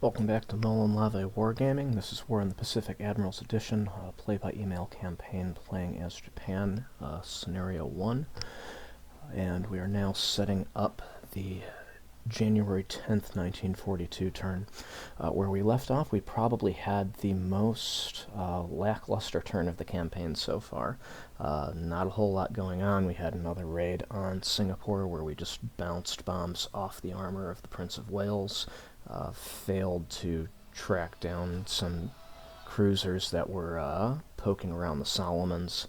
Welcome back to Nolan Lave Wargaming. This is War in the Pacific Admirals Edition, play-by-email campaign playing as Japan, Scenario 1. And we are now setting up the January 10th, 1942 turn. Where we left off, we probably had the most lackluster turn of the campaign so far. Not a whole lot going on. We had another raid on Singapore where we just bounced bombs off the armor of the Prince of Wales. Failed to track down some cruisers that were poking around the Solomons,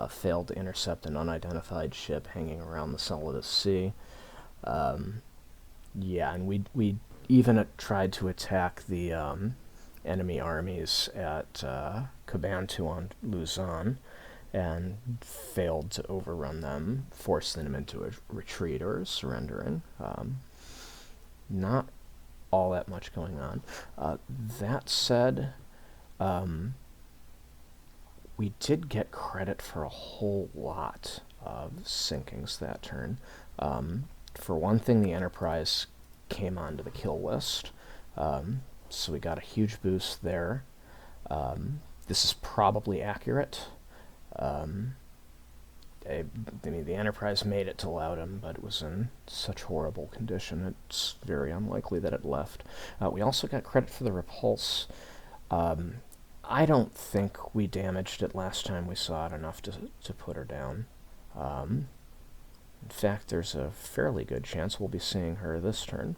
failed to intercept an unidentified ship hanging around the Solidus Sea. Yeah, and we even tried to attack the enemy armies at Cabantu on Luzon and failed to overrun them, force them into a retreat or surrendering. Not all that much going on. That said, we did get credit for a whole lot of sinkings that turn. For one thing, the Enterprise came onto the kill list, so we got a huge boost there. This is probably accurate. I mean, the Enterprise made it to Loudon, but it was in such horrible condition, it's very unlikely that it left. We also got credit for the Repulse. I don't think we damaged it last time we saw it enough to put her down. In fact, there's a fairly good chance we'll be seeing her this turn.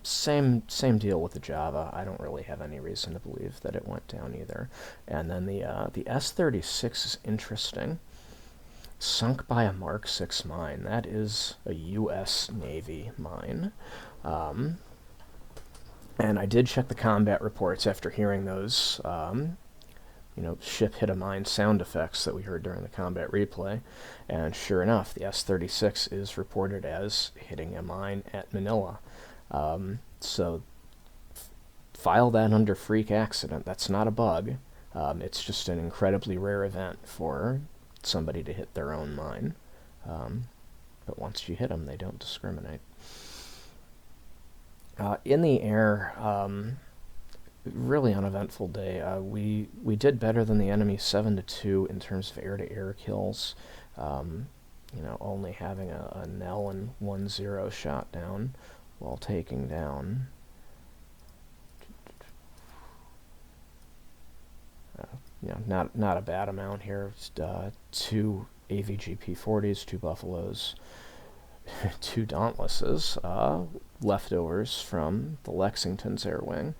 Same deal with the Java. I don't really have any reason to believe that it went down either. And then the S-36 is interesting. Sunk by a Mark 6 mine. That is a U.S. Navy mine. And I did check the combat reports after hearing those, ship hit a mine sound effects that we heard during the combat replay. And sure enough, the S-36 is reported as hitting a mine at Manila. So file that under freak accident. That's not a bug. It's just an incredibly rare event for somebody to hit their own mine. But once you hit them, they don't discriminate. In the air, really uneventful day. We did better than the enemy 7-2 in terms of air-to-air kills. Only having a Nell and 1-0 shot down while taking down not a bad amount here. Two AVGP-40s, two Buffaloes, two Dauntlesses, leftovers from the Lexington's air wing,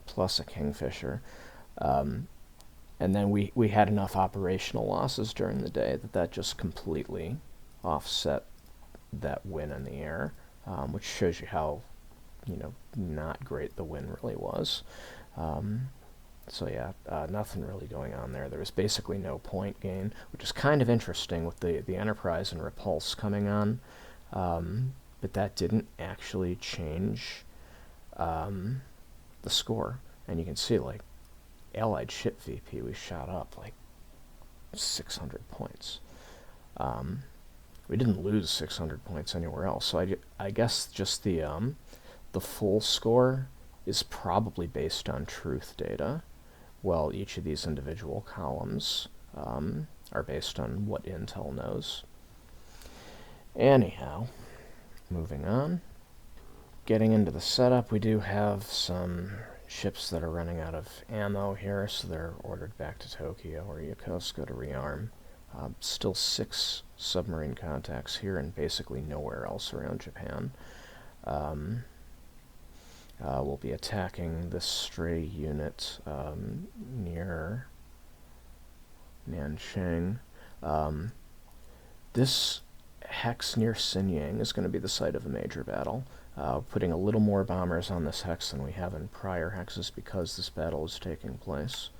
plus a Kingfisher. And then we had enough operational losses during the day that just completely offset that win in the air, which shows you how, not great the win really was. So yeah, nothing really going on there. There was basically no point gain, which is kind of interesting with the Enterprise and Repulse coming on. But that didn't actually change the score. And you can see, like, Allied ship VP, we shot up, like, 600 points. We didn't lose 600 points anywhere else. So I guess just the full score is probably based on truth data. Well, each of these individual columns are based on what Intel knows. Anyhow, moving on. Getting into the setup, we do have some ships that are running out of ammo here, so they're ordered back to Tokyo or Yokosuka to rearm. Still 6 submarine contacts here and basically nowhere else around Japan. We'll be attacking this stray unit near Nanchang. This hex near Xinyang is going to be the site of a major battle. Putting a little more bombers on this hex than we have in prior hexes because this battle is taking place.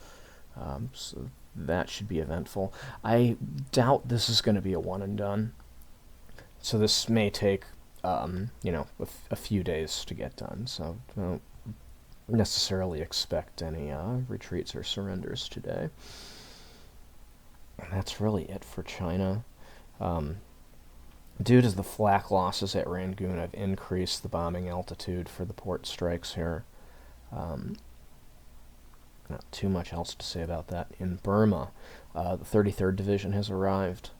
So that should be eventful. I doubt this is going to be a one and done. So this may take a few days to get done, so don't necessarily expect any retreats or surrenders today. And that's really it for China. Due to the flak losses at Rangoon, I've increased the bombing altitude for the port strikes here. Not too much else to say about that. In Burma, the 33rd Division has arrived,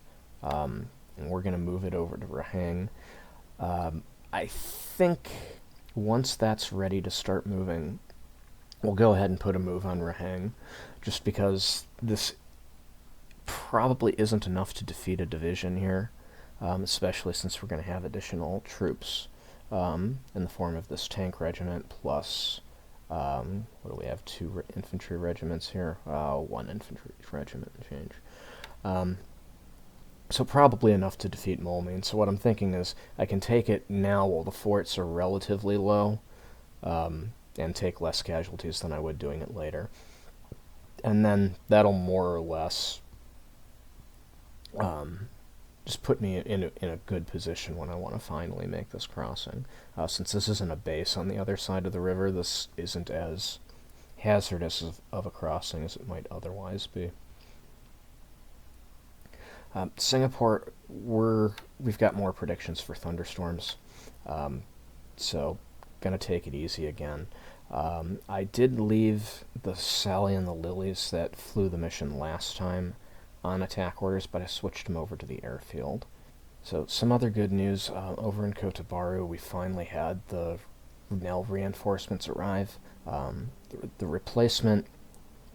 and we're going to move it over to Rahang. I think once that's ready to start moving, we'll go ahead and put a move on Rahang, just because this probably isn't enough to defeat a division here, especially since we're going to have additional troops in the form of this tank regiment, plus, what do we have, 2 infantry regiments here? 1 infantry regiment and change. So probably enough to defeat Moulmein. So what I'm thinking is I can take it now while the forts are relatively low, and take less casualties than I would doing it later. And then that'll more or less just put me in a good position when I want to finally make this crossing. Since this isn't a base on the other side of the river, this isn't as hazardous of a crossing as it might otherwise be. Singapore, we've got more predictions for thunderstorms, so gonna take it easy again. I did leave the Sally and the Lilies that flew the mission last time on attack orders, but I switched them over to the airfield. So some other good news, over in Kotabaru we finally had the Nell reinforcements arrive. The replacement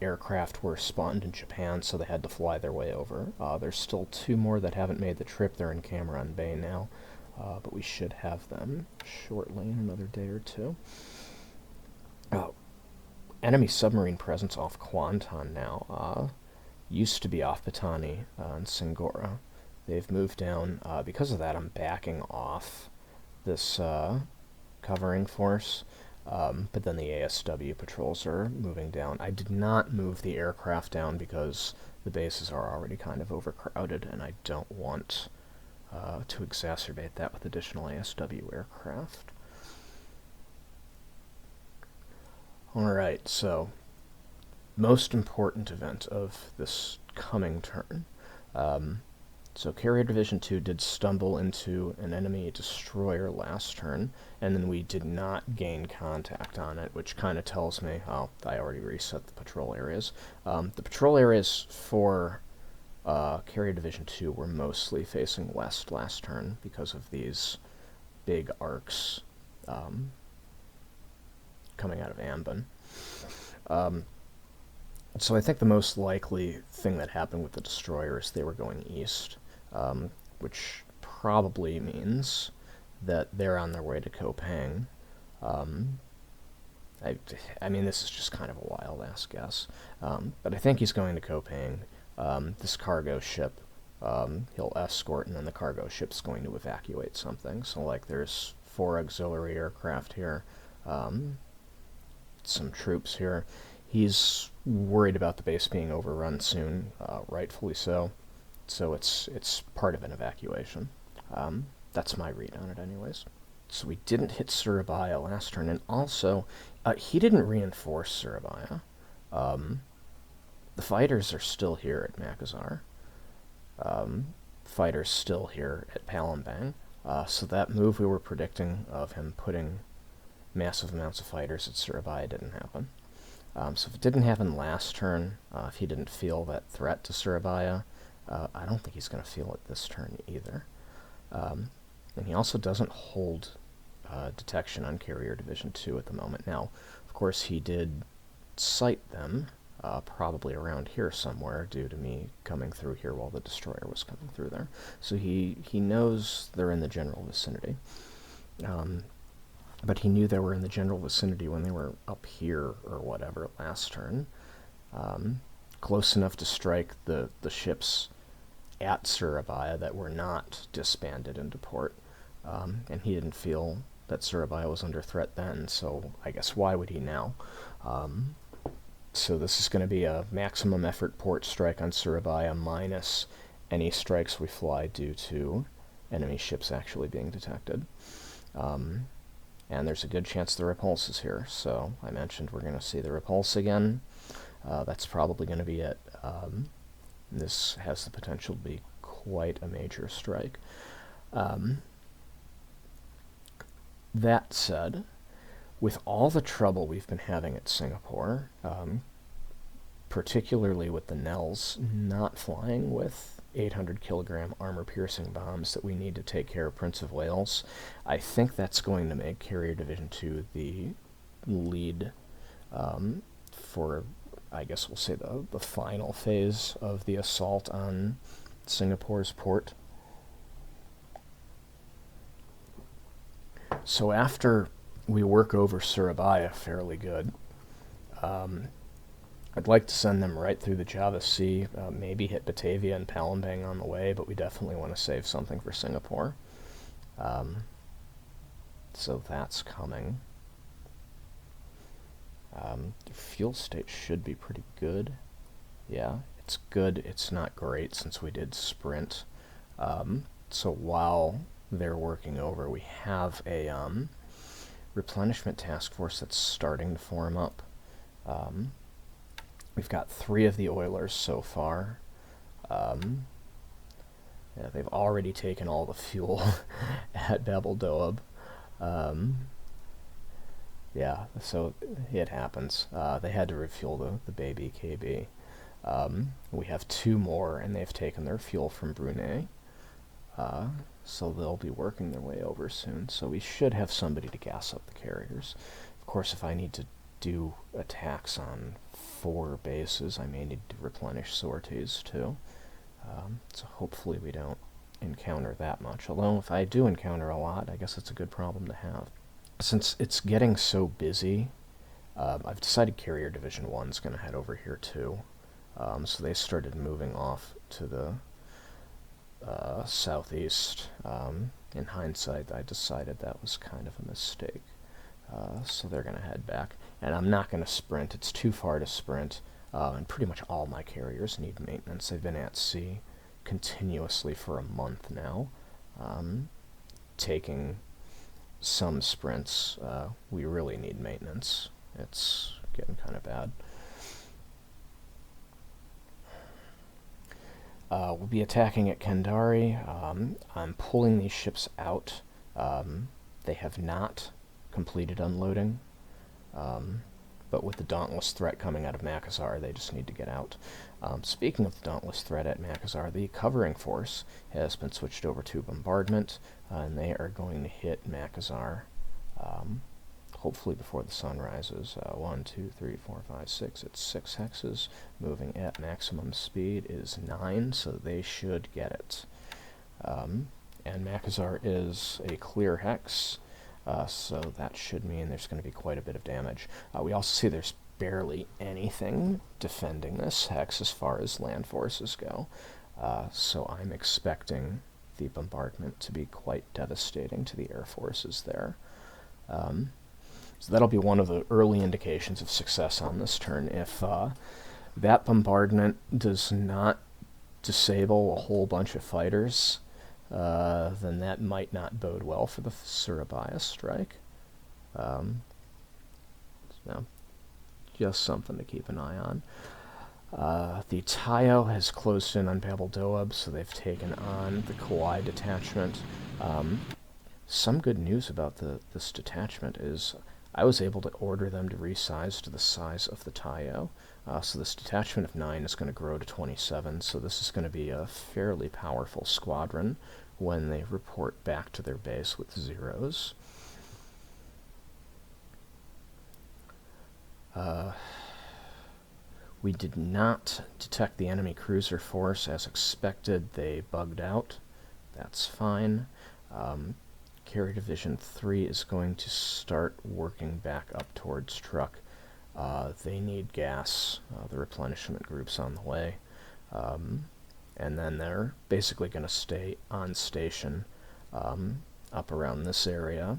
aircraft were spawned in Japan, so they had to fly their way over. There's still 2 more that haven't made the trip. They're in Cameron Bay now, but we should have them shortly, in another day or 2. Enemy submarine presence off Kuantan now. Used to be off Patani and Singora. They've moved down. Because of that, I'm backing off this covering force. But then the ASW patrols are moving down. I did not move the aircraft down because the bases are already kind of overcrowded, and I don't want to exacerbate that with additional ASW aircraft. Alright, so most important event of this coming turn. So Carrier Division 2 did stumble into an enemy destroyer last turn, and then we did not gain contact on it, which kind of tells me, oh, I already reset the patrol areas. The patrol areas for Carrier Division 2 were mostly facing west last turn because of these big arcs coming out of Ambon. So I think the most likely thing that happened with the destroyer is they were going east, which probably means that they're on their way to Kopang. I mean, this is just kind of a wild-ass guess, but I think he's going to Kopang. This cargo ship, he'll escort, and then the cargo ship's going to evacuate something. So, like, there's 4 auxiliary aircraft here, some troops here. He's worried about the base being overrun soon, rightfully so. So it's part of an evacuation. That's my read on it anyways. So we didn't hit Surabaya last turn, and also, he didn't reinforce Surabaya. The fighters are still here at Makassar. Fighters still here at Palembang. So that move we were predicting of him putting massive amounts of fighters at Surabaya didn't happen. So if it didn't happen last turn, if he didn't feel that threat to Surabaya, I don't think he's going to feel it this turn either. And he also doesn't hold detection on Carrier Division 2 at the moment. Now, of course, he did sight them, probably around here somewhere, due to me coming through here while the destroyer was coming through there. So he knows they're in the general vicinity. But he knew they were in the general vicinity when they were up here or whatever last turn. Close enough to strike the ships at Surabaya that were not disbanded into port. And he didn't feel that Surabaya was under threat then, so I guess why would he now? So this is going to be a maximum effort port strike on Surabaya minus any strikes we fly due to enemy ships actually being detected. And there's a good chance the repulse is here, so I mentioned we're going to see the repulse again. That's probably going to be it. This has the potential to be quite a major strike. That said, with all the trouble we've been having at Singapore, particularly with the Nells not flying with 800 kilogram armor-piercing bombs that we need to take care of Prince of Wales, I think that's going to make Carrier Division 2 the lead for, I guess we'll say, the final phase of the assault on Singapore's port. So after we work over Surabaya fairly good, I'd like to send them right through the Java Sea, maybe hit Batavia and Palembang on the way, but we definitely want to save something for Singapore. So that's coming. Fuel state should be pretty good. Yeah, it's good. It's not great since we did sprint. So while they're working over, we have a replenishment task force that's starting to form up. We've got 3 of the oilers so far. Yeah, they've already taken all the fuel at Babel Doab. Yeah, so it happens. They had to refuel the baby KB. We have 2 more, and they've taken their fuel from Brunei. So they'll be working their way over soon. So we should have somebody to gas up the carriers. Of course, if I need to do attacks on 4 bases, I may need to replenish sorties too. So hopefully we don't encounter that much. Although if I do encounter a lot, I guess it's a good problem to have. Since it's getting so busy, I've decided Carrier Division 1 is going to head over here too. So they started moving off to the southeast. In hindsight, I decided that was kind of a mistake. So they're going to head back. And I'm not going to sprint. It's too far to sprint. And pretty much all my carriers need maintenance. They've been at sea continuously for a month now. Taking some sprints, we really need maintenance. It's getting kind of bad. We'll be attacking at Kendari. I'm pulling these ships out. They have not completed unloading, but with the Dauntless threat coming out of Makassar, they just need to get out. Speaking of the Dauntless threat at Makassar, the covering force has been switched over to bombardment, and they are going to hit Makassar hopefully before the sun rises. 1, 2, 3, 4, 5, 6. It's 6 hexes. Moving at maximum speed is 9, so they should get it. And Makassar is a clear hex, so that should mean there's going to be quite a bit of damage. We also see there's barely anything defending this hex as far as land forces go, so I'm expecting the bombardment to be quite devastating to the air forces there. So that'll be one of the early indications of success on this turn. If that bombardment does not disable a whole bunch of fighters, then that might not bode well for the Surabaya strike. So just something to keep an eye on. The Tayo has closed in on Babel Doab, so they've taken on the Kauai detachment. Some good news about this detachment is I was able to order them to resize to the size of the Tayo. So this detachment of 9 is going to grow to 27, so this is going to be a fairly powerful squadron when they report back to their base with zeros. We did not detect the enemy cruiser force as expected. They bugged out. That's fine. Carrier Division 3 is going to start working back up towards Truk. They need gas. The replenishment group's on the way. And then they're basically going to stay on station up around this area,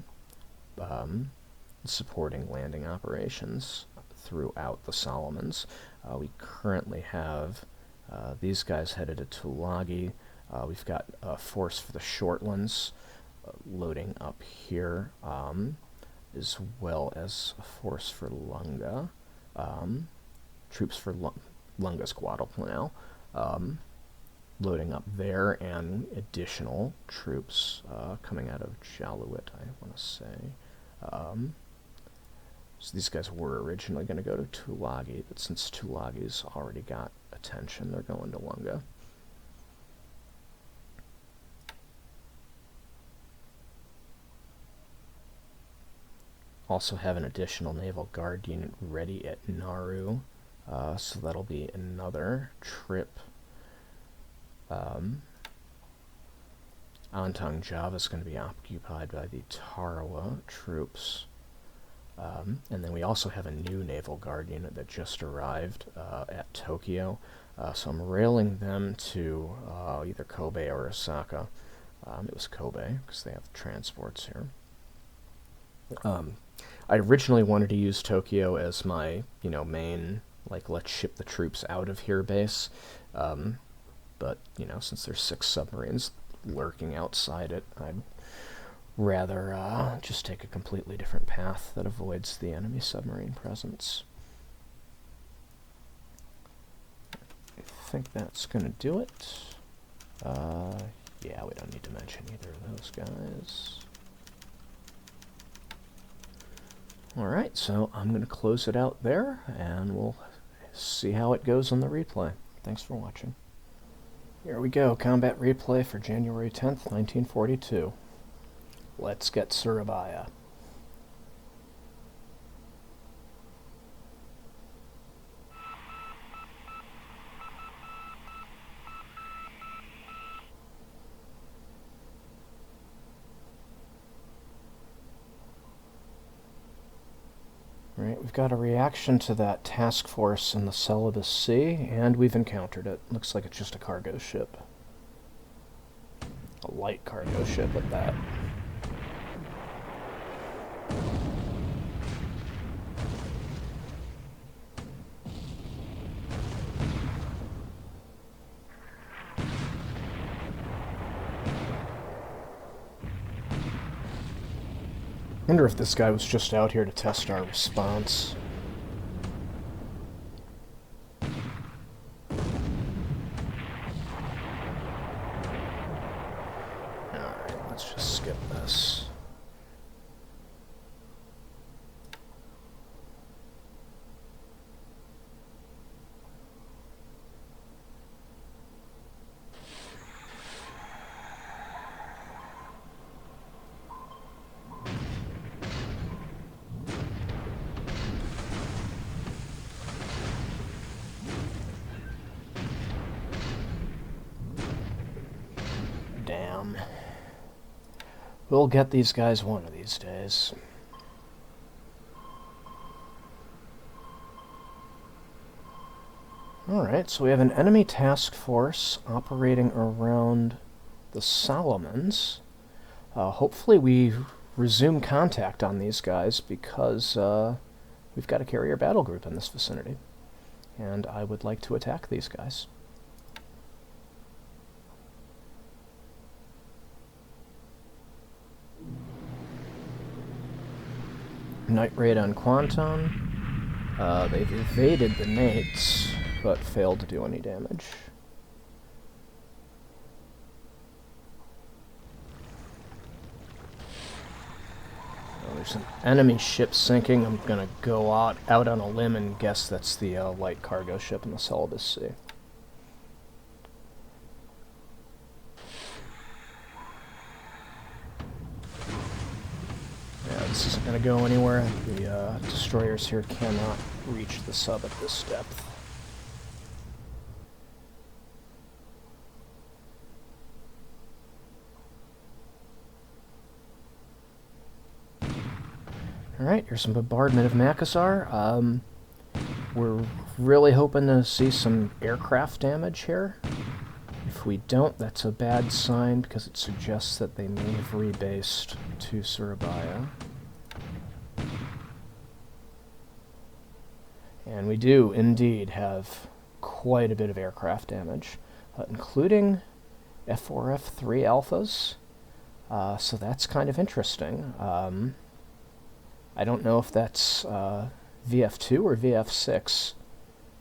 supporting landing operations throughout the Solomons. We currently have these guys headed to Tulagi. We've got a force for the Shortlands loading up here, as well as a force for Lunga. Troops for Lunga's Guadalcanal loading up there, and additional troops coming out of Jaluit, I want to say. So these guys were originally going to go to Tulagi, but since Tulagi's already got attention, they're going to Lunga. Also have an additional naval guard unit ready at Nauru, so that'll be another trip. Antang Java is going to be occupied by the Tarawa troops. And then we also have a new naval guard unit that just arrived at Tokyo. So I'm railing them to either Kobe or Osaka. It was Kobe because they have transports here. I originally wanted to use Tokyo as my, main, let's ship the troops out of here base. But, since there's 6 submarines lurking outside it, I'd rather just take a completely different path that avoids the enemy submarine presence. I think that's going to do it. Yeah, we don't need to mention either of those guys. Alright, so I'm going to close it out there, and we'll see how it goes on the replay. Thanks for watching. Here we go, combat replay for January 10th, 1942. Let's get Surabaya. Alright, we've got a reaction to that task force in the Celebes Sea, and we've encountered it. Looks like it's just a cargo ship. A light cargo ship at that. I wonder if this guy was just out here to test our response. Alright, let's just skip this. Damn. We'll get these guys one of these days. Alright, so we have an enemy task force operating around the Solomons. Hopefully we resume contact on these guys because we've got a carrier battle group in this vicinity. And I would like to attack these guys. Night raid on Quanton. They've evaded the nates, but failed to do any damage. Oh, there's an enemy ship sinking. I'm gonna go out on a limb and guess that's the light cargo ship in the Celebes Sea. This isn't going to go anywhere. The destroyers here cannot reach the sub at this depth. Alright, here's some bombardment of Makassar. We're really hoping to see some aircraft damage here. If we don't, that's a bad sign because it suggests that they may have rebased to Surabaya. And we do indeed have quite a bit of aircraft damage, including F4, F3 alphas. So that's kind of interesting. I don't know if that's VF2 or VF6,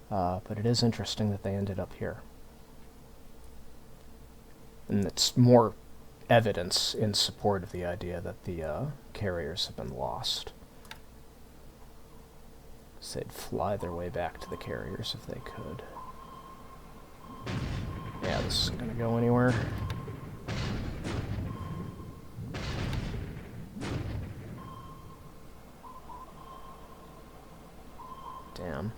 but it is interesting that they ended up here. And it's more evidence in support of the idea that the carriers have been lost. guess they'd fly their way back to the carriers if they could. Yeah, this isn't going to go anywhere. Damn.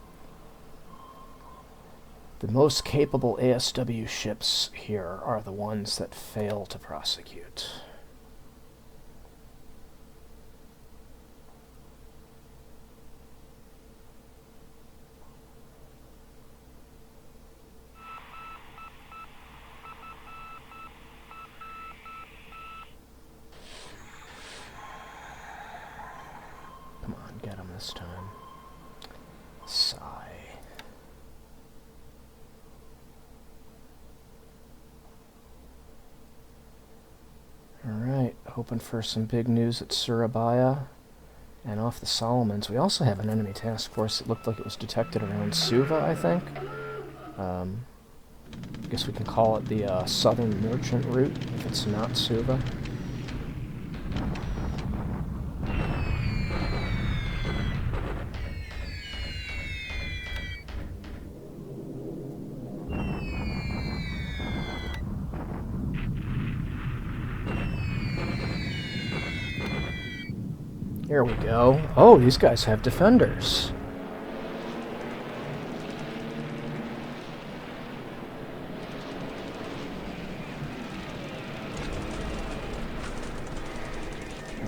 The most capable ASW ships here are the ones that fail to prosecute. Come on, get him this time. Sigh. Alright, hoping for some big news at Surabaya and off the Solomons. We also have an enemy task force that looked like it was detected around Suva, I think. I guess we can call it the Southern Merchant Route if it's not Suva. Here we go. Oh, these guys have defenders.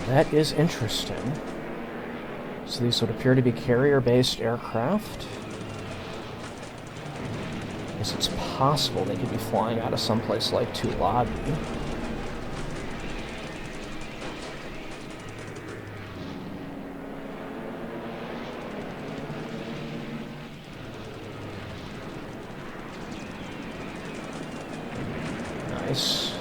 That is interesting. So these would appear to be carrier-based aircraft. I guess it's possible they could be flying out of someplace like Tulagi. Nice.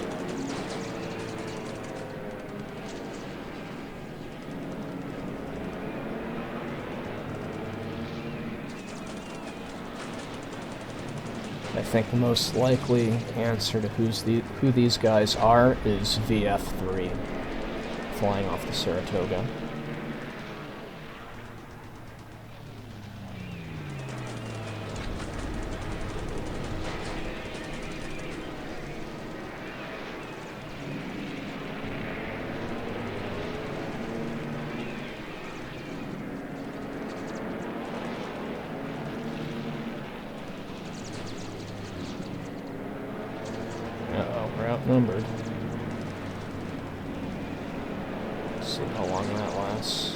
I think the most likely answer to who these guys are is VF3, flying off the Saratoga. Outnumbered. Let's see how long that lasts.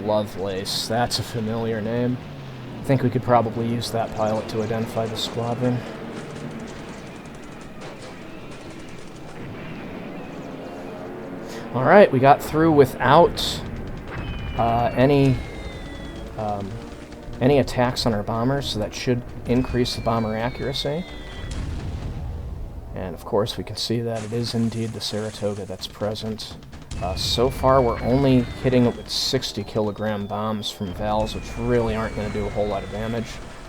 Lovelace, that's a familiar name. I think we could probably use that pilot to identify the squadron. Alright, we got through without any attacks on our bombers, so that should increase the bomber accuracy. And of course we can see that it is indeed the Saratoga that's present. So far, we're only hitting it with 60-kilogram bombs from Vals, which really aren't going to do a whole lot of damage.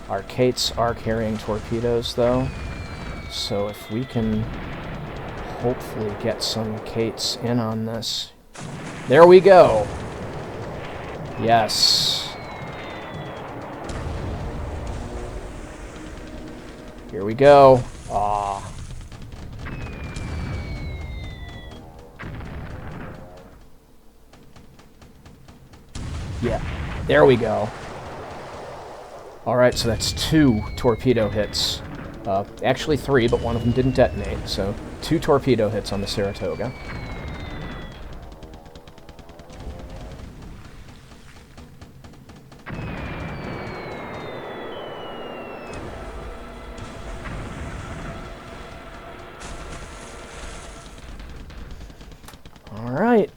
Our Kates are carrying torpedoes, though, so if we can hopefully get some Kates in on this. There we go! Yes. Here we go. Aw. Yeah, there we go. Alright, so that's 2 torpedo hits. Actually 3, but one of them didn't detonate, so 2 torpedo hits on the Saratoga. Alright.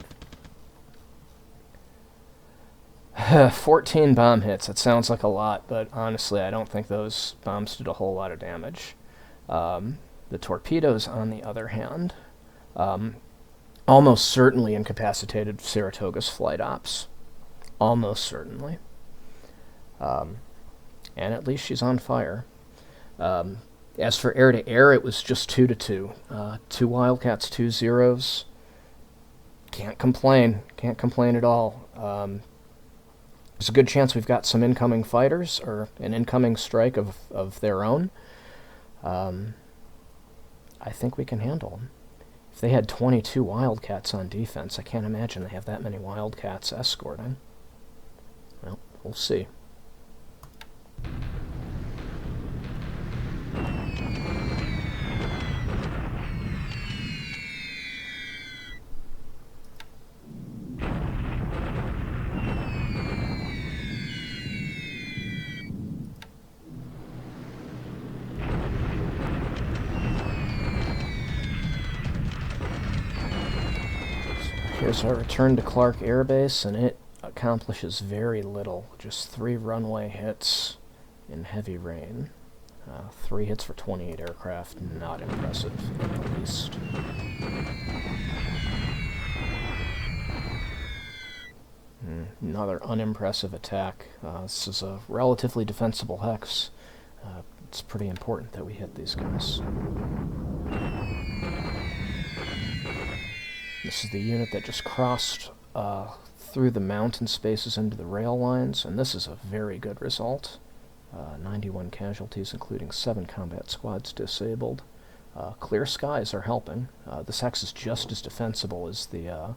14 bomb hits. That sounds like a lot, but honestly, I don't think those bombs did a whole lot of damage. The torpedoes, on the other hand, almost certainly incapacitated Saratoga's flight ops. Almost certainly. And at least she's on fire. As for air-to-air, it was just 2-2. 2 Wildcats, 2 Zeros. Can't complain. Can't complain at all. There's a good chance we've got some incoming fighters, or an incoming strike of their own. I think we can handle them. If they had 22 Wildcats on defense, I can't imagine they have that many Wildcats escorting. Well, we'll see. Here's our return to Clark Air Base, and it accomplishes very little. Just 3 runway hits in heavy rain. 3 hits for 28 aircraft, not impressive in the least. Another unimpressive attack. This is a relatively defensible hex. It's pretty important that we hit these guys. This is the unit that just crossed through the mountain spaces into the rail lines, and this is a very good result. 91 casualties, including 7 combat squads disabled. Clear skies are helping. This hex is just as defensible as the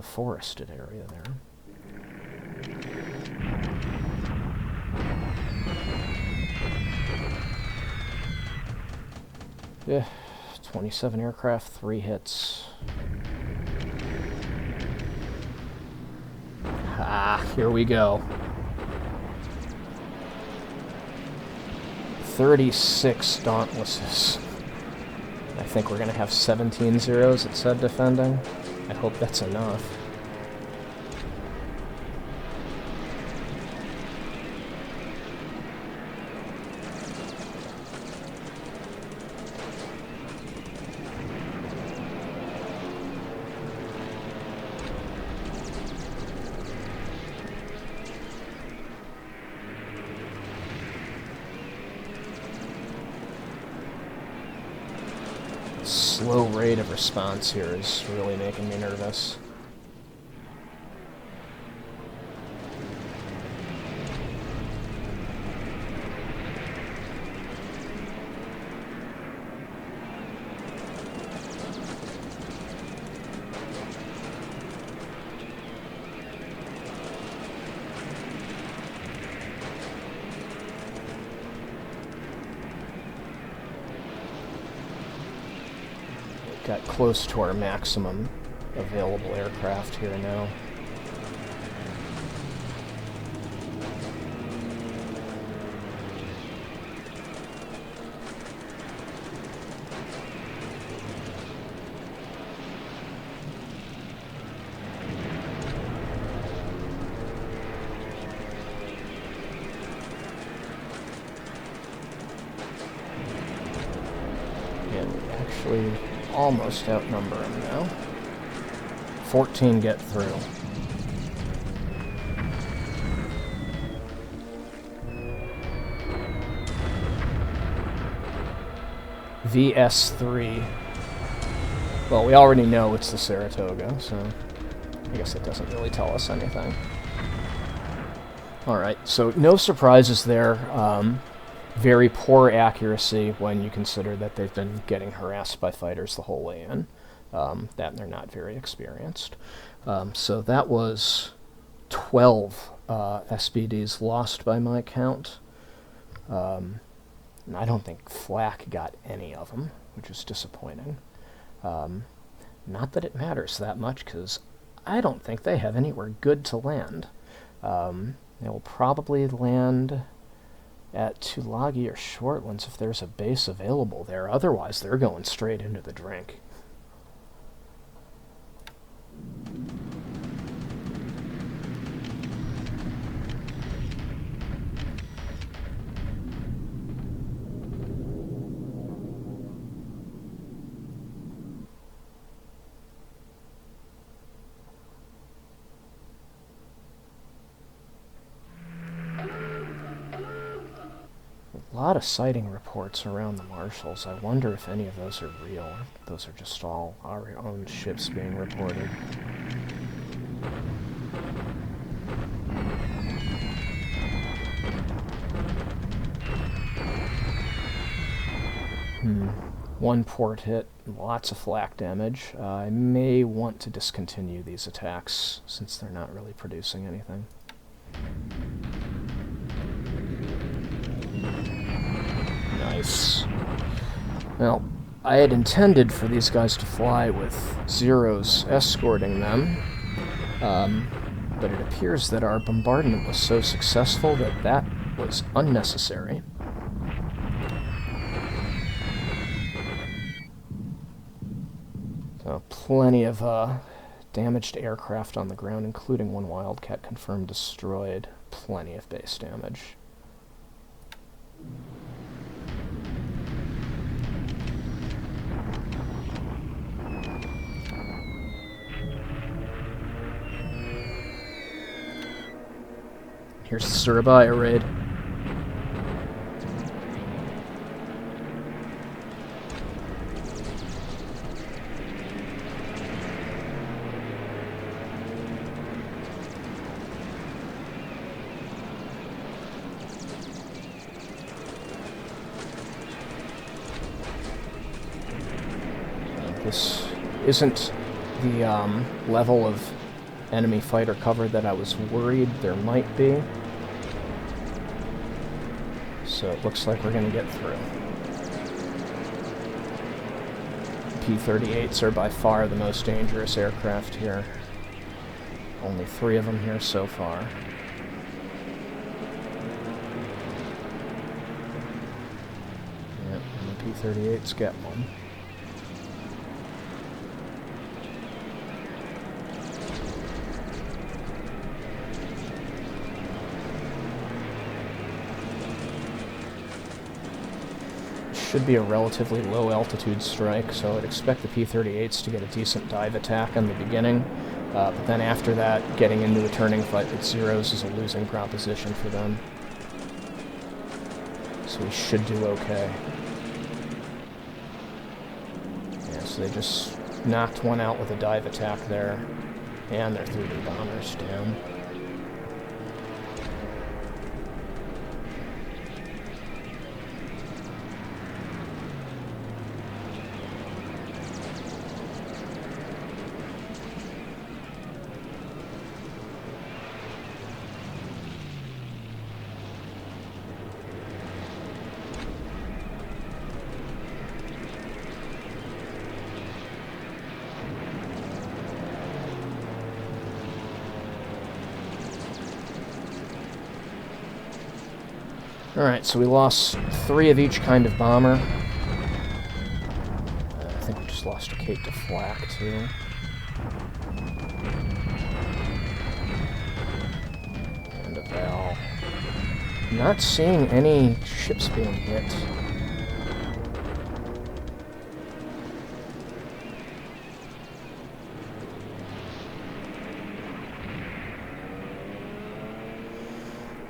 forested area there. Yeah, 27 aircraft, 3 hits. Here we go. 36 Dauntlesses. I think we're going to have 17 Zeros, it said, defending. I hope that's enough. Slow rate of response here is really making me nervous. Got close to our maximum available aircraft here now. And we actually almost outnumber them now. 14 get through. VS3. Well, we already know it's the Saratoga, so I guess it doesn't really tell us anything. Alright, so no surprises there. Very poor accuracy when you consider that they've been getting harassed by fighters the whole way in. That they're not very experienced. So that was 12 SBDs lost by my count. And I don't think Flak got any of them, which is disappointing. Not that it matters that much, because I don't think they have anywhere good to land. They will probably land at Tulagi or Shortlands if there's a base available there. Otherwise, they're going straight into the drink. lot of sighting reports around the Marshalls. I wonder if any of those are real. Those are just all our own ships being reported. One port hit, lots of flak damage. I may want to discontinue these attacks since they're not really producing anything. Nice. Well, I had intended for these guys to fly with Zeros escorting them, but it appears that our bombardment was so successful that that was unnecessary. Plenty of damaged aircraft on the ground, including one Wildcat confirmed destroyed. Plenty of base damage. Here's the Surabaya raid. This isn't the level of enemy fighter cover that I was worried there might be. So it looks like we're going to get through. P-38s are by far the most dangerous aircraft here. Only 3 of them here so far. Yep, and the P-38s get one. Should be a relatively low altitude strike, so I'd expect the P-38s to get a decent dive attack in the beginning, but then after that, getting into a turning fight with Zeros is a losing proposition for them. So we should do okay. Yeah, so they just knocked one out with a dive attack there, and their 3D bombers down. Alright, so we lost 3 of each kind of bomber. I think we just lost a Kate to flak, too. And a Val. Not seeing any ships being hit.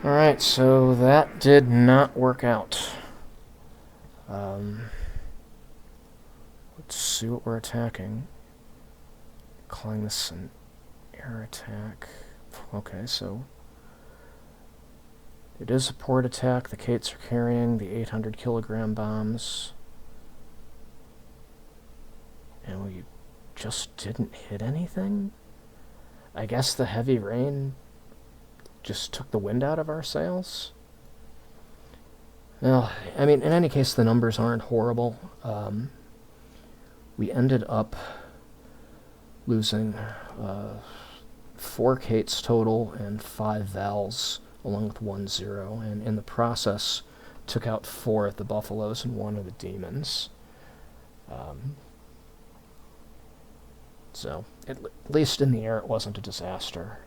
Alright, so that did not work out. Let's see what we're attacking. Calling this an air attack. Okay, so it is a port attack. The Kates are carrying the 800 kilogram bombs. And we just didn't hit anything? I guess the heavy rain just took the wind out of our sails. Well, I mean, in any case, the numbers aren't horrible. We ended up losing 4 Kates total and 5 Vals, along with 1 Zero, and in the process took out 4 of the Buffaloes and 1 of the Demons. So, at least in the air, it wasn't a disaster.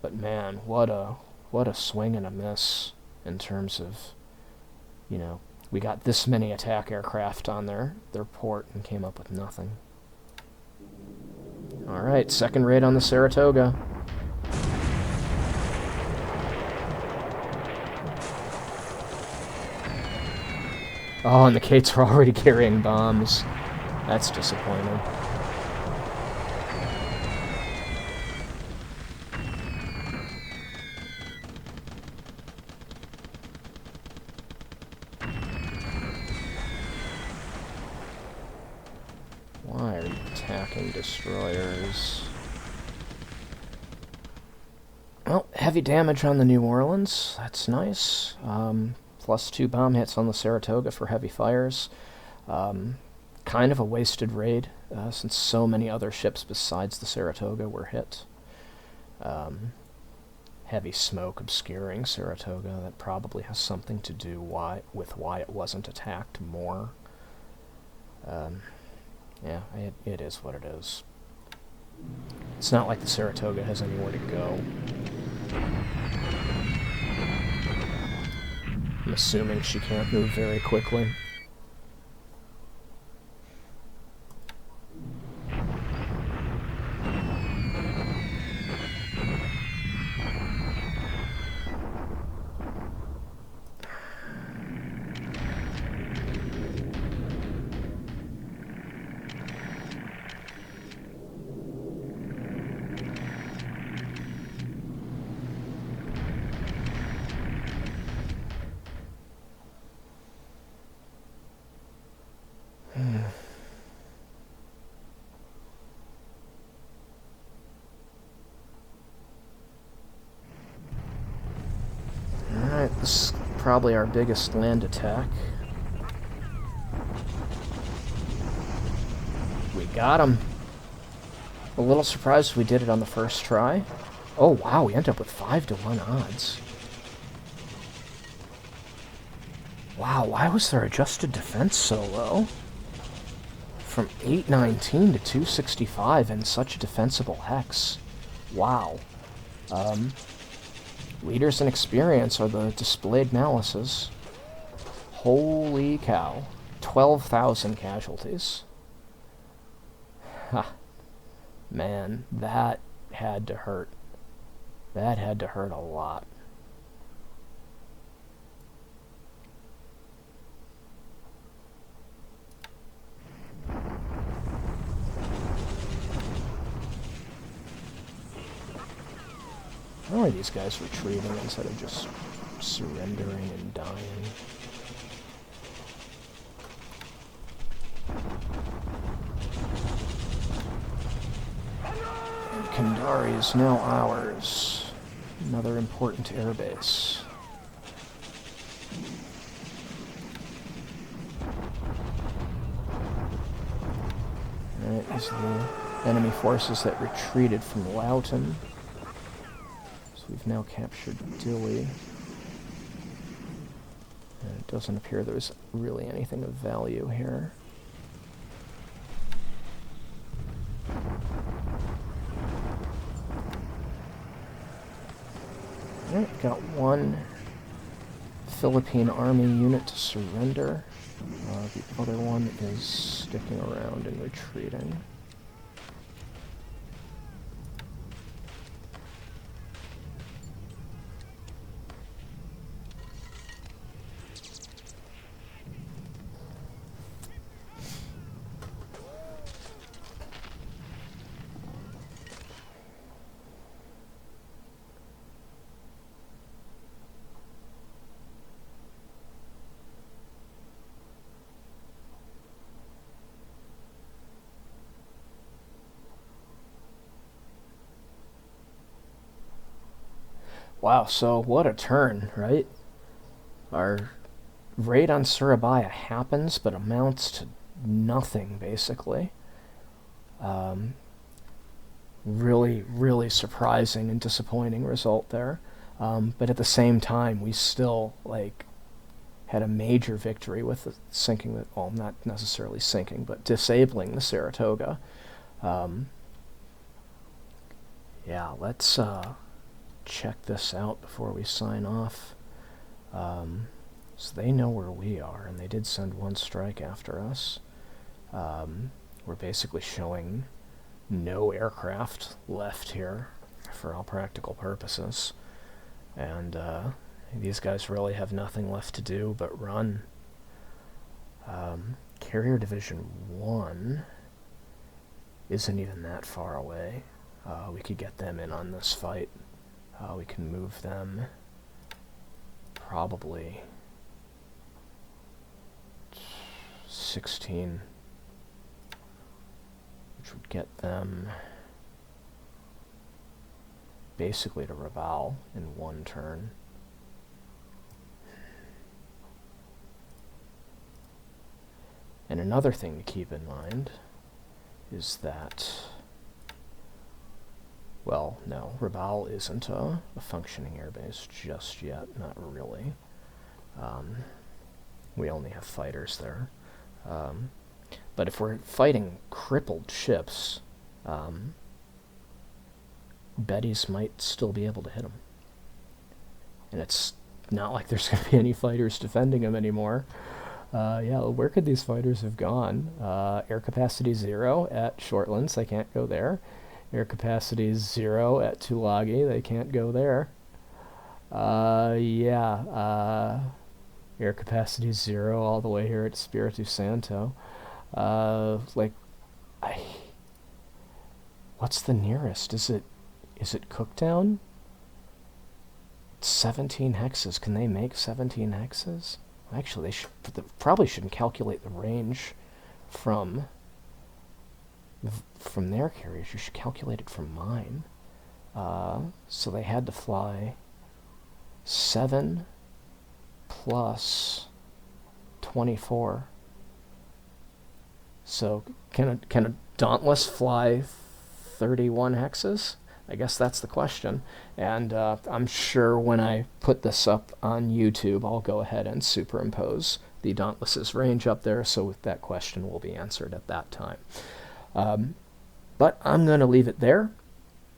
But man, what a swing and a miss in terms of, you know, we got this many attack aircraft on their port and came up with nothing. Alright, second raid on the Saratoga. Oh, and the Kates are already carrying bombs. That's disappointing. Why are you attacking destroyers? Well, heavy damage on the New Orleans. That's nice. +2 bomb hits on the Saratoga for heavy fires. Kind of a wasted raid, since so many other ships besides the Saratoga were hit. Heavy smoke obscuring Saratoga. That probably has something to do with why it wasn't attacked more. Yeah, it is what it is. It's not like the Saratoga has anywhere to go. I'm assuming she can't move very quickly. Alright, this is probably our biggest land attack. We got him. A little surprised we did it on the first try. Oh wow, we end up with 5-to-1 odds. Wow, why was their adjusted defense so low? From 819 to 265 in such a defensible hex. Wow. Leaders and experience are the displayed malices. Holy cow. 12,000 casualties. Ha. Man, that had to hurt. That had to hurt a lot. Why are these guys retreating instead of just surrendering and dying? And Kandari is now ours. Another important airbase. Alright, these are the enemy forces that retreated from Loughton. So we've now captured Dilley. And it doesn't appear there's really anything of value here. Alright, got one Philippine Army unit to surrender. The other one is sticking around and retreating. Wow, so what a turn, right? Our raid on Surabaya happens, but amounts to nothing, basically. Really, really surprising and disappointing result there. But at the same time, we still, had a major victory with the sinking, well, not necessarily sinking, but disabling the Saratoga. Yeah, let's, check this out before we sign off. So they know where we are, and they did send one strike after us. We're basically showing no aircraft left here for all practical purposes. And these guys really have nothing left to do but run. Carrier Division 1 isn't even that far away. We could get them in on this fight. We can move them probably 16, which would get them basically to Raval in one turn. And another thing to keep in mind is that, well, no, Raval isn't a functioning airbase just yet, not really. We only have fighters there. But if we're fighting crippled ships, Betties might still be able to hit them. And it's not like there's going to be any fighters defending them anymore. Yeah, where could these fighters have gone? Air capacity 0 at Shortlands, they can't go there. Air capacity 0 at Tulagi, they can't go there. Air capacity 0 all the way here at Espiritu Santo. What's the nearest? Is it Cooktown? 17 hexes. Can they make 17 hexes? Actually, they probably shouldn't calculate the range from their carriers. You should calculate it from mine. So they had to fly 7 plus 24. So can a Dauntless fly 31 hexes? I guess that's the question. And I'm sure when I put this up on YouTube, I'll go ahead and superimpose the Dauntless's range up there, so that question will be answered at that time. But I'm going to leave it there.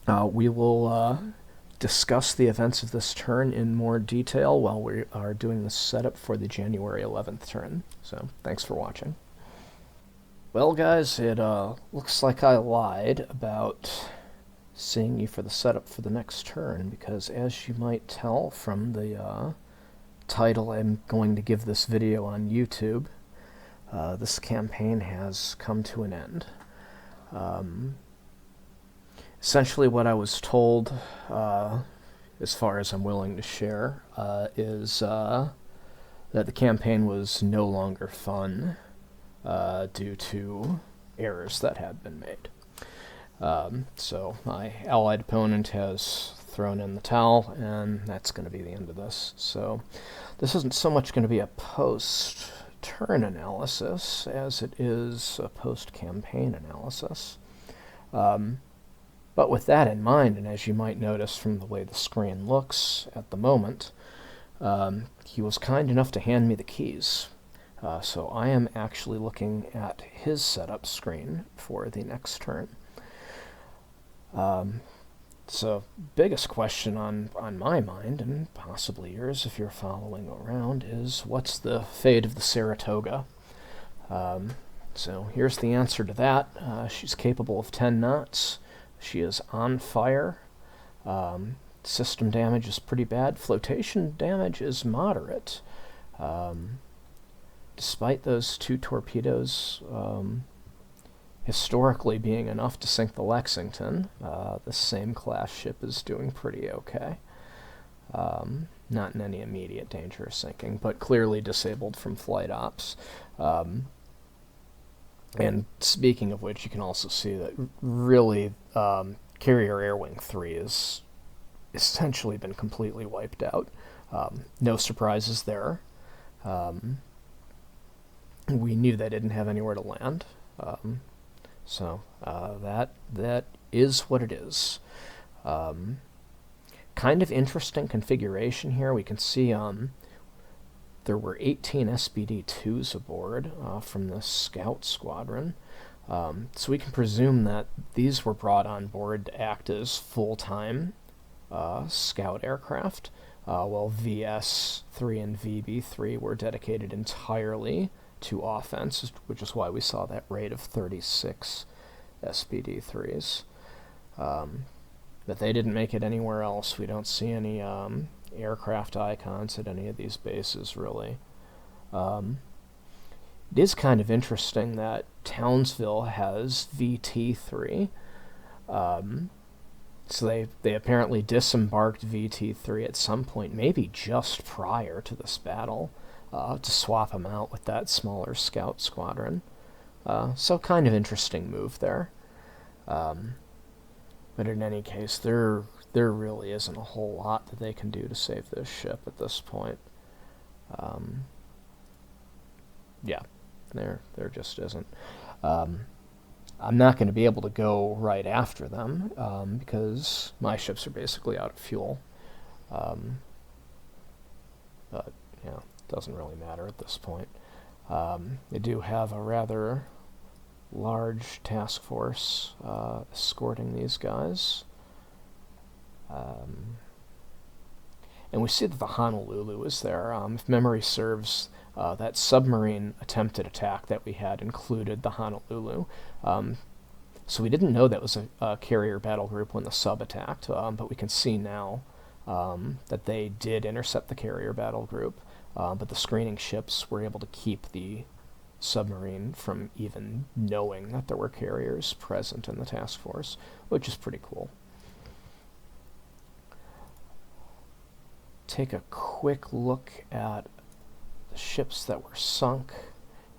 We will discuss the events of this turn in more detail while we are doing the setup for the January 11th turn. So thanks for watching. Well, guys, it looks like I lied about seeing you for the setup for the next turn, because as you might tell from the title I'm going to give this video on YouTube, this campaign has come to an end. Essentially what I was told, as far as I'm willing to share, is that the campaign was no longer fun due to errors that had been made. So my allied opponent has thrown in the towel, and that's going to be the end of this. So this isn't so much going to be a post-turn analysis as it is a post-campaign analysis. But with that in mind, and as you might notice from the way the screen looks at the moment, he was kind enough to hand me the keys. So I am actually looking at his setup screen for the next turn. So biggest question on my mind, and possibly yours if you're following around, is what's the fate of the Saratoga? So here's the answer to that. She's capable of 10 knots. She is on fire. System damage is pretty bad. Flotation damage is moderate. Despite those 2 torpedoes historically being enough to sink the Lexington, the same class ship is doing pretty okay. Not in any immediate danger of sinking, but clearly disabled from flight ops. And speaking of which, you can also see that really Carrier Air Wing 3 is essentially been completely wiped out. No surprises there. We knew they didn't have anywhere to land. So that is what it is. Kind of interesting configuration here. We can see there were 18 SBD-2s aboard from the Scout Squadron. So we can presume that these were brought on board to act as full-time Scout aircraft, while VS-3 and VB-3 were dedicated entirely to offense, which is why we saw that rate of 36 SBD-3s. But they didn't make it anywhere else. We don't see any aircraft icons at any of these bases, really. It is kind of interesting that Townsville has VT3. So they apparently disembarked VT3 at some point, maybe just prior to this battle, to swap them out with that smaller scout squadron. So kind of interesting move there. But in any case, there really isn't a whole lot that they can do to save this ship at this point. Yeah, there just isn't. I'm not going to be able to go right after them because my ships are basically out of fuel. But yeah, it doesn't really matter at this point. They do have a rather large task force escorting these guys. And we see that the Honolulu is there. If memory serves, that submarine attempted attack that we had included the Honolulu. So we didn't know that was a carrier battle group when the sub attacked, but we can see now that they did intercept the carrier battle group, but the screening ships were able to keep the submarine from even knowing that there were carriers present in the task force, which is pretty cool. Take a quick look at the ships that were sunk,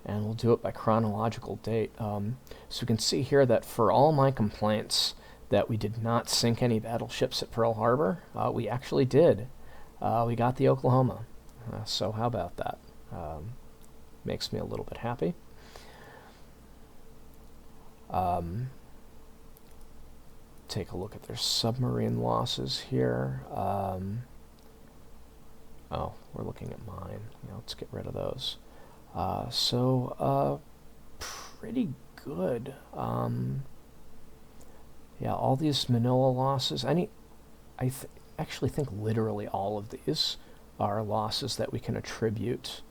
and we'll do it by chronological date. So we can see here that for all my complaints that we did not sink any battleships at Pearl Harbor, we actually did. We got the Oklahoma. So how about that? Makes me a little bit happy. Take a look at their submarine losses here. Oh, we're looking at mine. Yeah, let's get rid of those. Pretty good. Yeah, all these Manila losses. I actually think literally all of these are losses that we can attribute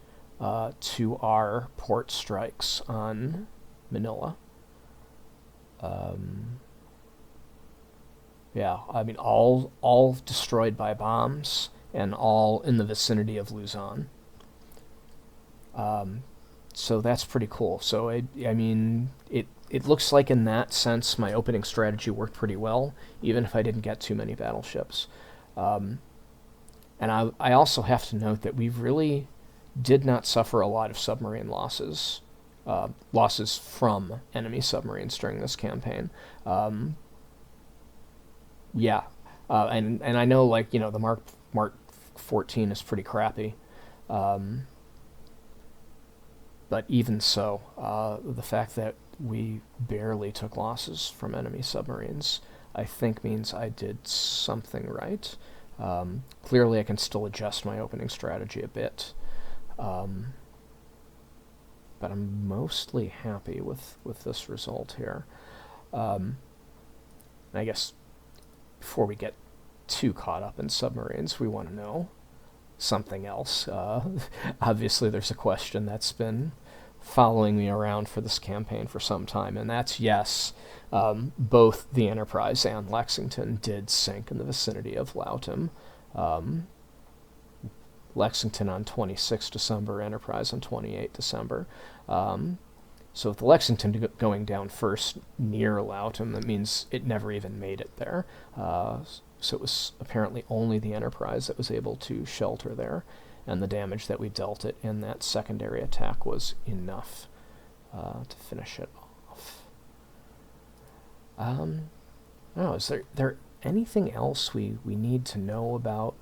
to our port strikes on Manila. Yeah, I mean all destroyed by bombs and all in the vicinity of Luzon. So that's pretty cool. So I mean it looks like in that sense my opening strategy worked pretty well, even if I didn't get too many battleships. And I also have to note that we really did not suffer a lot of submarine losses from enemy submarines during this campaign. Yeah, and I know, like, you know, the Mark 14 is pretty crappy, but even so, the fact that we barely took losses from enemy submarines, I think means I did something right. Clearly, I can still adjust my opening strategy a bit. But I'm mostly happy with this result here. I guess before we get too caught up in submarines, we want to know something else. Obviously, there's a question that's been following me around for this campaign for some time, and that's yes, both the Enterprise and Lexington did sink in the vicinity of Loughton. Lexington on 26 December, Enterprise on 28 December. So with the Lexington going down first near Loughton, that means it never even made it there. So it was apparently only the Enterprise that was able to shelter there, and the damage that we dealt it in that secondary attack was enough to finish it off. Is there anything else we need to know about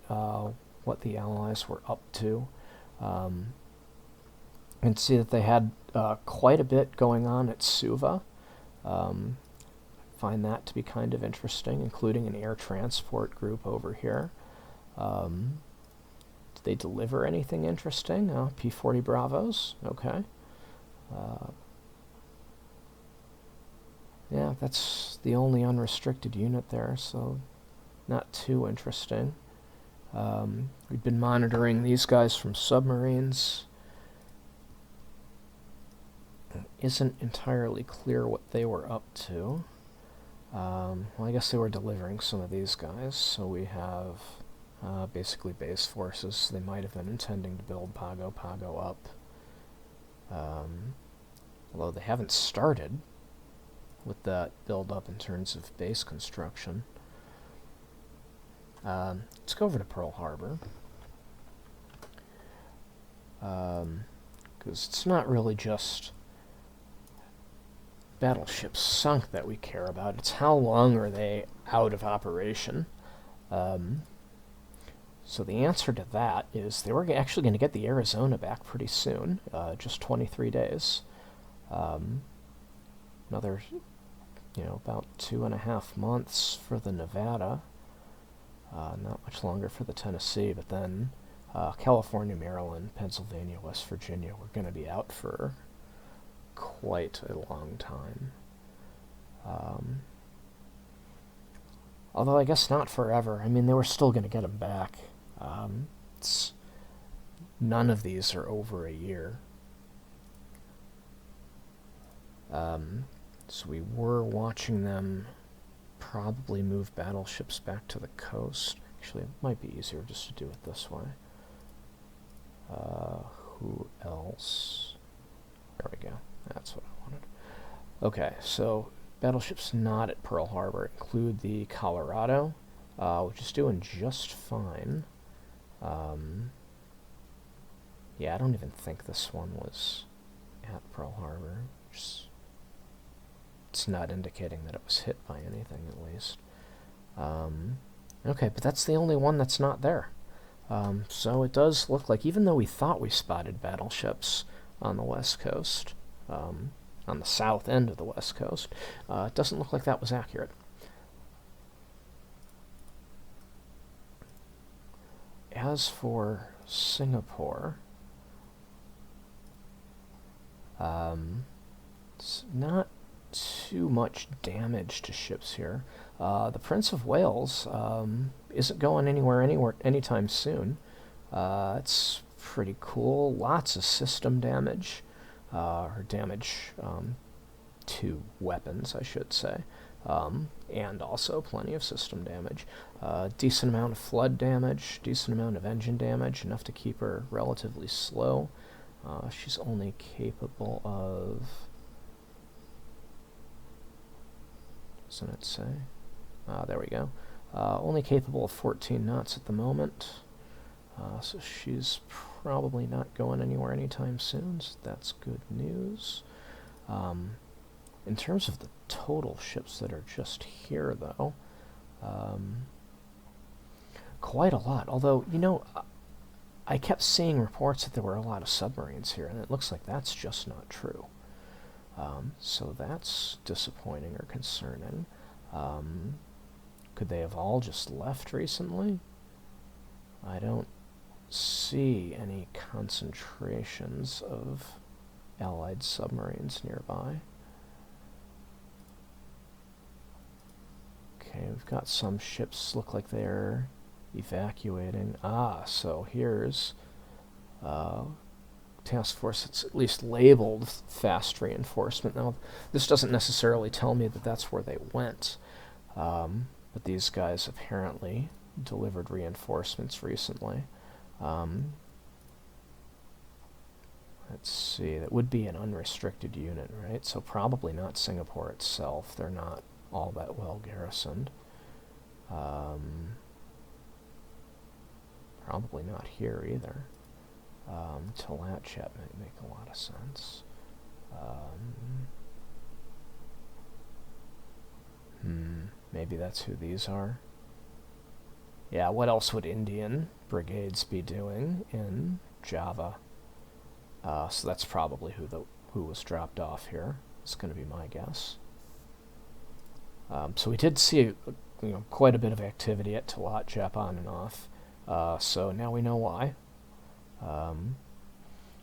what the Allies were up to? You can see that they had quite a bit going on at Suva. Find that to be kind of interesting, including an air transport group over here. Did they deliver anything interesting? P-40 Bravos, okay. Yeah, that's the only unrestricted unit there, so not too interesting. We've been monitoring these guys from submarines. It isn't entirely clear what they were up to. Well, I guess they were delivering some of these guys, so we have basically base forces. They might have been intending to build Pago up. Although they haven't started with that build-up in terms of base construction. Let's go over to Pearl Harbor. Because it's not really just battleships sunk that we care about. It's how long are they out of operation. So the answer to that is they were actually going to get the Arizona back pretty soon, just 23 days. Another, about 2.5 months for the Nevada. Not much longer for the Tennessee, but then California, Maryland, Pennsylvania, West Virginia were going to be out for quite a long time. Although I guess not forever. I mean, they were still going to get them back. None of these are over a year. So we were watching them probably move battleships back to the coast. Actually, it might be easier just to do it this way. Who else? There we go. That's what I wanted. Okay, so battleships not at Pearl Harbor include the Colorado, which is doing just fine. Yeah, I don't even think this one was at Pearl Harbor. It's not indicating that it was hit by anything, at least. Okay, but that's the only one that's not there. So it does look like, even though we thought we spotted battleships on the west coast, on the south end of the west coast, it doesn't look like that was accurate. As for Singapore, it's not too much damage to ships here. The Prince of Wales isn't going anywhere anytime soon. It's pretty cool. Lots of system damage, or damage to weapons, I should say, and also plenty of system damage. Decent amount of flood damage, decent amount of engine damage, enough to keep her relatively slow. She's only capable of... Doesn't it say? There we go. Only capable of 14 knots at the moment. So she's probably not going anywhere anytime soon, so that's good news. In terms of the total ships that are just here, though, quite a lot. Although, I kept seeing reports that there were a lot of submarines here, and it looks like that's just not true. So that's disappointing or concerning. Could they have all just left recently? I don't see any concentrations of Allied submarines nearby. Okay, we've got some ships look like they're evacuating. So here's task force that's at least labeled fast reinforcement. Now, this doesn't necessarily tell me that that's where they went, but these guys apparently delivered reinforcements recently. Let's see, that would be an unrestricted unit, right? So probably not Singapore itself. They're not all that well garrisoned. Probably not here either. Talatchat might make a lot of sense. Maybe that's who these are. Yeah, what else would Indian brigades be doing in Java? So that's probably who was dropped off here. It's going to be my guess. So we did see quite a bit of activity at Talatchat on and off. So now we know why. And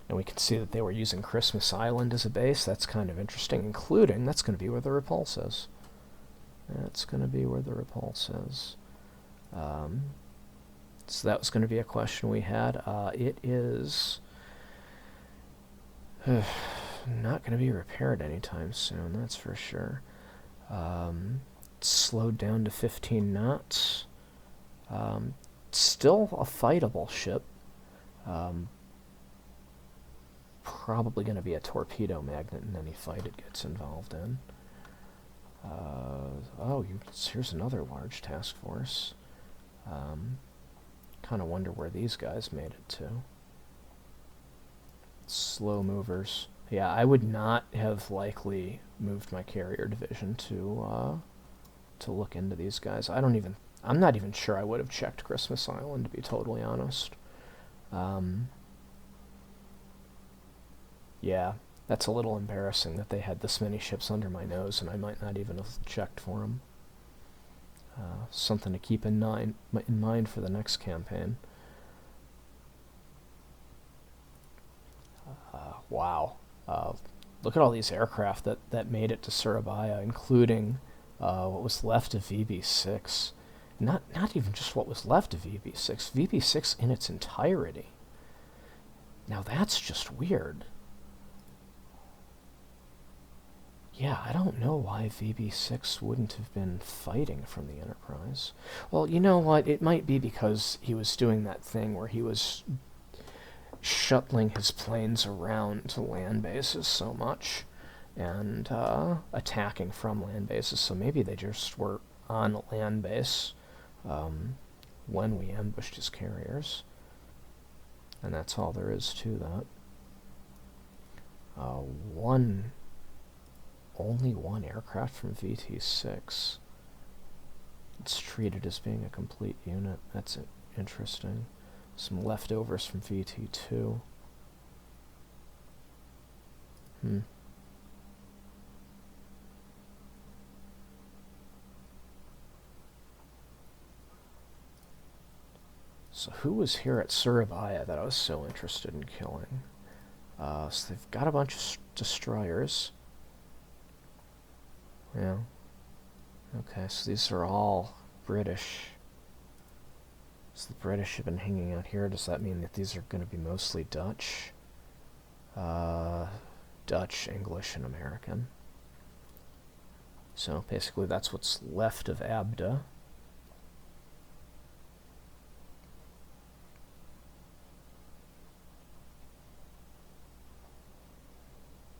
we can see that they were using Christmas Island as a base. That's kind of interesting, including that's going to be where the repulse is. That's going to be where the repulse is. So that was going to be a question we had. It is not going to be repaired anytime soon, that's for sure. It's slowed down to 15 knots. Still a fightable ship. probably going to be a torpedo magnet in any fight it gets involved in. Here's another large task force. Kind of wonder where these guys made it to. Slow movers. Yeah, I would not have likely moved my carrier division to look into these guys. I'm not even sure I would have checked Christmas Island, to be totally honest. Yeah, that's a little embarrassing that they had this many ships under my nose and I might not even have checked for them. Something to keep in mind for the next campaign. Wow. Look at all these aircraft that made it to Surabaya, including what was left of VB6. Not even just what was left of VB6. VB6 in its entirety. Now that's just weird. Yeah, I don't know why VB6 wouldn't have been fighting from the Enterprise. Well, you know what? It might be because he was doing that thing where he was shuttling his planes around to land bases so much and attacking from land bases. So maybe they just were on a land base when we ambushed his carriers. And that's all there is to that. Only one aircraft from VT6. It's treated as being a complete unit. That's interesting. Some leftovers from VT2. So who was here at Surabaya that I was so interested in killing? So they've got a bunch of destroyers. Yeah. Okay, so these are all British. So the British have been hanging out here. Does that mean that these are going to be mostly Dutch? Dutch, English, and American. So basically that's what's left of Abda.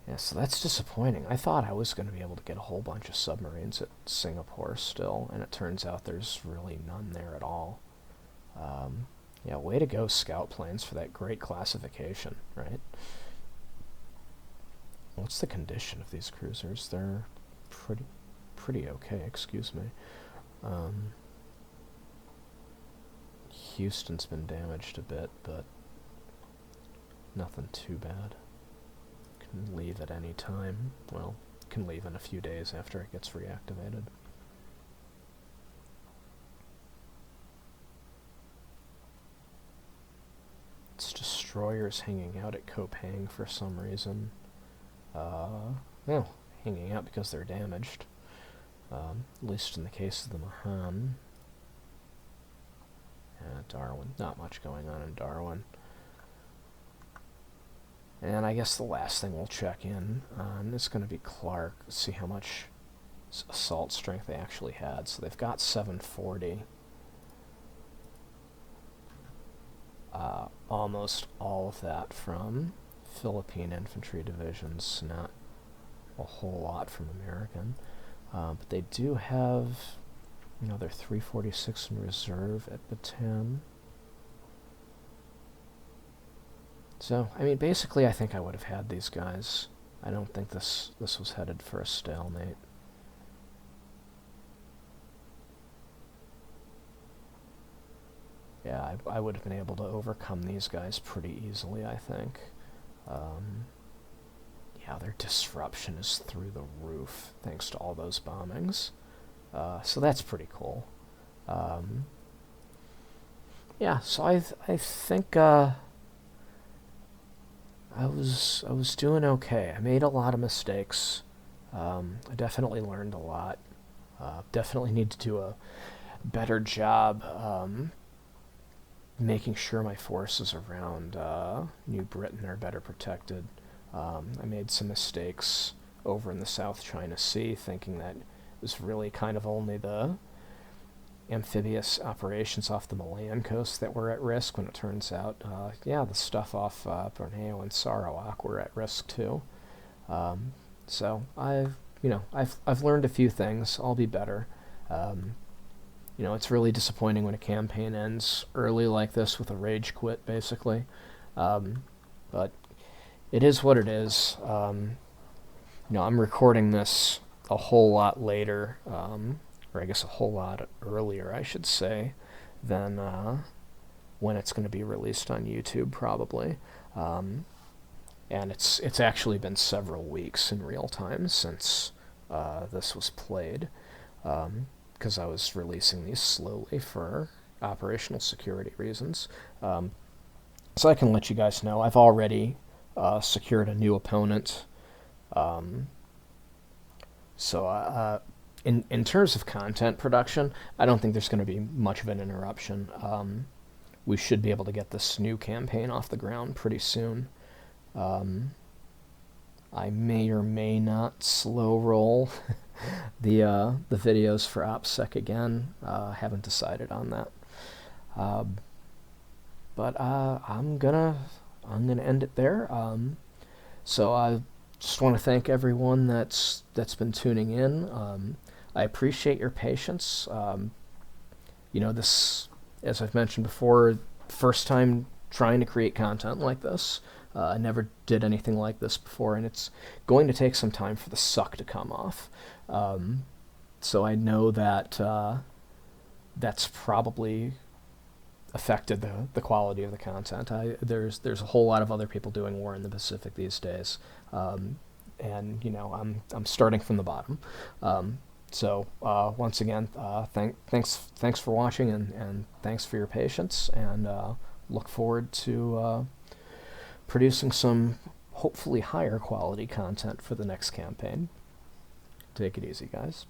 Yeah, so that's disappointing. I thought I was going to be able to get a whole bunch of submarines at Singapore still, and it turns out there's really none there at all. Yeah, way to go, scout planes, for that great classification, right? What's the condition of these cruisers? They're pretty okay, excuse me. Houston's been damaged a bit, but nothing too bad. Can leave at any time. Well, can leave in a few days after it gets reactivated. It's destroyers hanging out at Kopang for some reason. Well, hanging out because they're damaged. At least in the case of the Mahan. Darwin. Not much going on in Darwin. And I guess the last thing we'll check in on is going to be Clark. Let's see how much assault strength they actually had. So they've got 740. Almost all of that from Philippine infantry divisions, not a whole lot from American. But they do have another 346 in reserve at Batam. So, I mean, basically I think I would have had these guys. I don't think this was headed for a stalemate. Yeah, I would have been able to overcome these guys pretty easily, I think. Yeah, their disruption is through the roof, thanks to all those bombings. So that's pretty cool. Yeah, so I think I was doing okay. I made a lot of mistakes. I definitely learned a lot. Definitely need to do a better job making sure my forces around New Britain are better protected. I made some mistakes over in the South China Sea, thinking that it was really kind of only the amphibious operations off the Malayan coast that were at risk, when it turns out, yeah, the stuff off Borneo and Sarawak were at risk too. So I've learned a few things. I'll be better. It's really disappointing when a campaign ends early like this with a rage quit, basically. But it is what it is. I'm recording this a whole lot later, or I guess a whole lot earlier, I should say, than when it's going to be released on YouTube, probably. And it's actually been several weeks in real time since this was played, because I was releasing these slowly for operational security reasons. So I can let you guys know I've already secured a new opponent. In terms of content production, I don't think there's going to be much of an interruption. We should be able to get this new campaign off the ground pretty soon. I may or may not slow roll the videos for OPSEC again. Haven't decided on that. But I'm gonna end it there. So I just want to thank everyone that's been tuning in. I appreciate your patience. This, as I've mentioned before, first time trying to create content like this. I never did anything like this before, and it's going to take some time for the suck to come off. So I know that that's probably affected the quality of the content. There's a whole lot of other people doing War in the Pacific these days, and I'm starting from the bottom. So once again, thanks for watching, and thanks for your patience, and look forward to producing some hopefully higher quality content for the next campaign. Take it easy, guys.